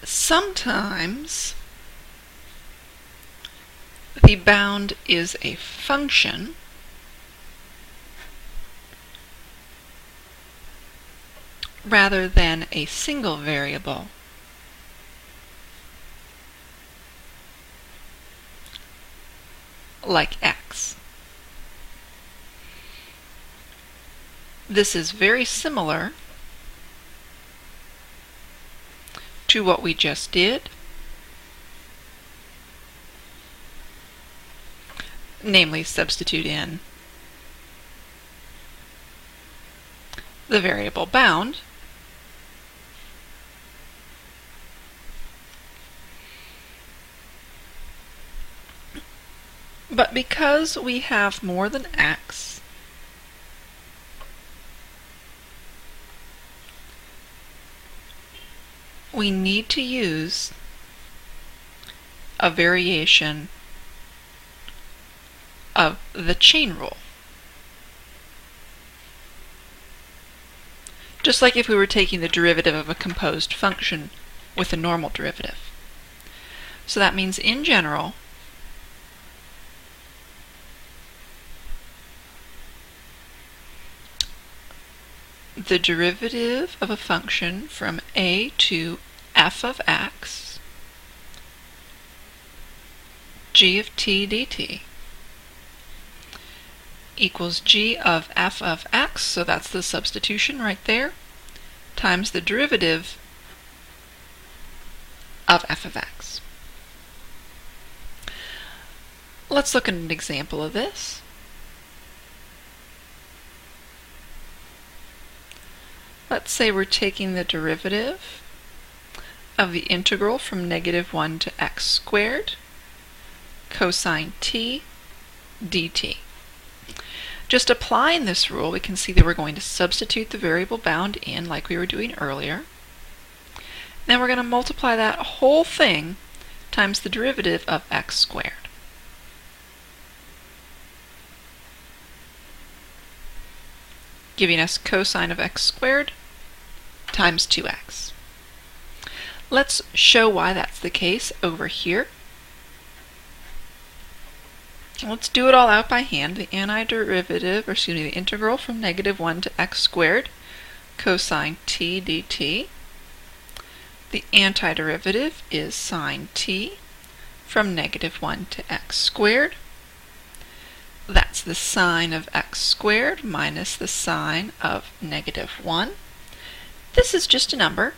Sometimes the bound is a function rather than a single variable. Like x. This is very similar to what we just did, namely substitute in the variable bound, but because we have more than x, we need to use a variation of the chain rule. Just like if we were taking the derivative of a composed function with a normal derivative. So that means in general, the derivative of a function from a to f of x, g of t dt, equals g of f of x, so that's the substitution right there, times the derivative of f of x. Let's look at an example of this. Let's say we're taking the derivative of the integral from -1 to x squared cosine t dt. Just applying this rule, we can see that we're going to substitute the variable bound in like we were doing earlier. Then we're going to multiply that whole thing times the derivative of x squared. Giving us cosine of x squared times 2x. Let's show why that's the case over here. Let's do it all out by hand. The antiderivative, or excuse me, the integral from -1 to x squared cosine t dt. The antiderivative is sine t from -1 to x squared. That's the sine of x squared minus the sine of -1. This is just a number.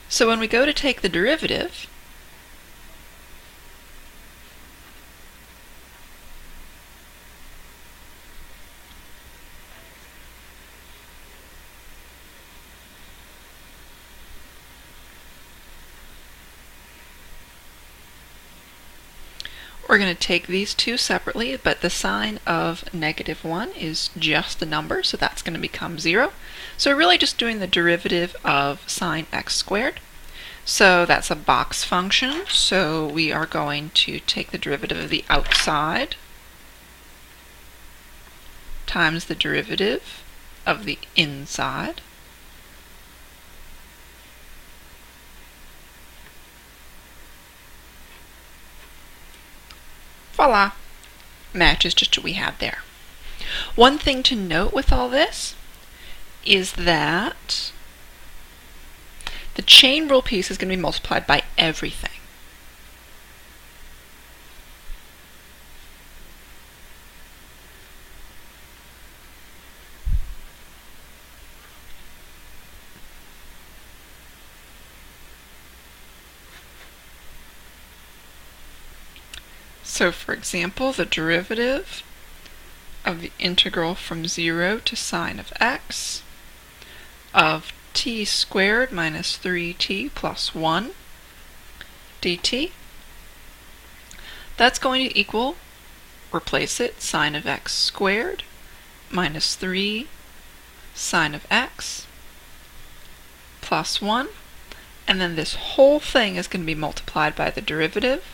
So when we go to take the derivative, we're going to take these two separately, but the sine of -1 is just a number, so that's going to become 0. So we're really just doing the derivative of sine x squared. So that's a box function, so we are going to take the derivative of the outside times the derivative of the inside. Voila! Matches just what we had there. One thing to note with all this is that the chain rule piece is going to be multiplied by everything. So for example, the derivative of the integral from 0 to sine of x of t squared minus 3t plus 1 dt, that's going to equal, replace it, sine of x squared minus 3 sine of x plus 1, and then this whole thing is going to be multiplied by the derivative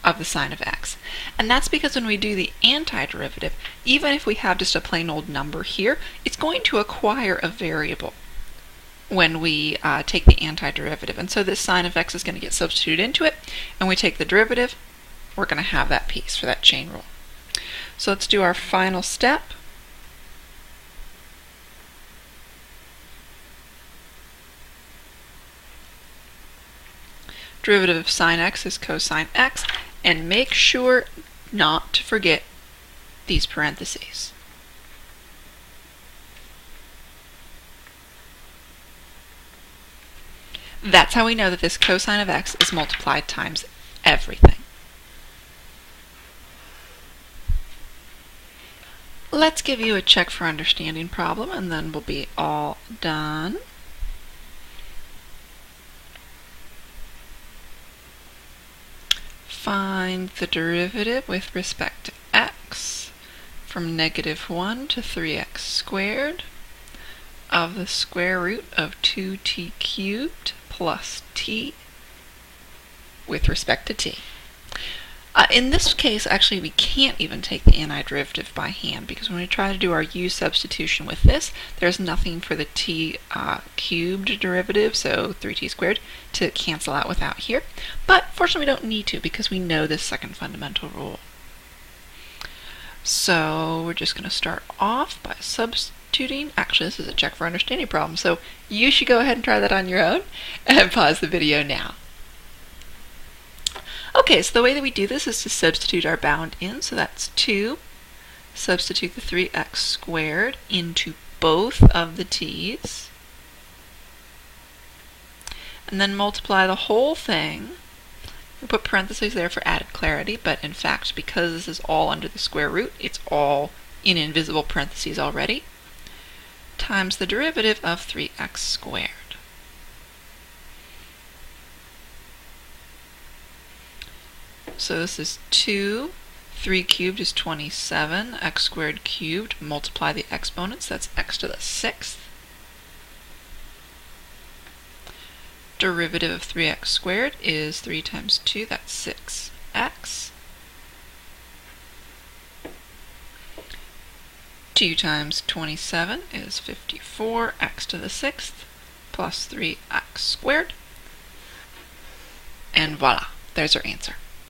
of the sine of x. And that's because when we do the antiderivative, even if we have just a plain old number here, it's going to acquire a variable when we take the antiderivative. And so this sine of x is going to get substituted into it, and we take the derivative, we're going to have that piece for that chain rule. So let's do our final step. Derivative of sine x is cosine x, and make sure not to forget these parentheses. That's how we know that this cosine of x is multiplied times everything. Let's give you a check for understanding problem, and then we'll be all done. Find the derivative with respect to x from -1 to 3x squared of the square root of 2t cubed plus t with respect to t. In this case, actually, we can't even take the antiderivative by hand, because when we try to do our u substitution with this, there's nothing for the t cubed derivative, so 3t squared, to cancel out without here. But fortunately, we don't need to, because we know this second fundamental rule. So we're just going to start off by substituting. Actually, this is a check for understanding problem, so you should go ahead and try that on your own, and pause the video now. Okay, so the way that we do this is to substitute our bound in, so that's 2. Substitute the 3x squared into both of the t's, and then multiply the whole thing. We put parentheses there for added clarity, but in fact, because this is all under the square root, it's all in invisible parentheses already, times the derivative of 3x squared. So this is 2, 3 cubed is 27, x squared cubed, multiply the exponents, that's x to the 6th. Derivative of 3x squared is 3 times 2, that's 6x. 2 times 27 is 54, x to the 6th, plus 3x squared. And voila, there's our answer.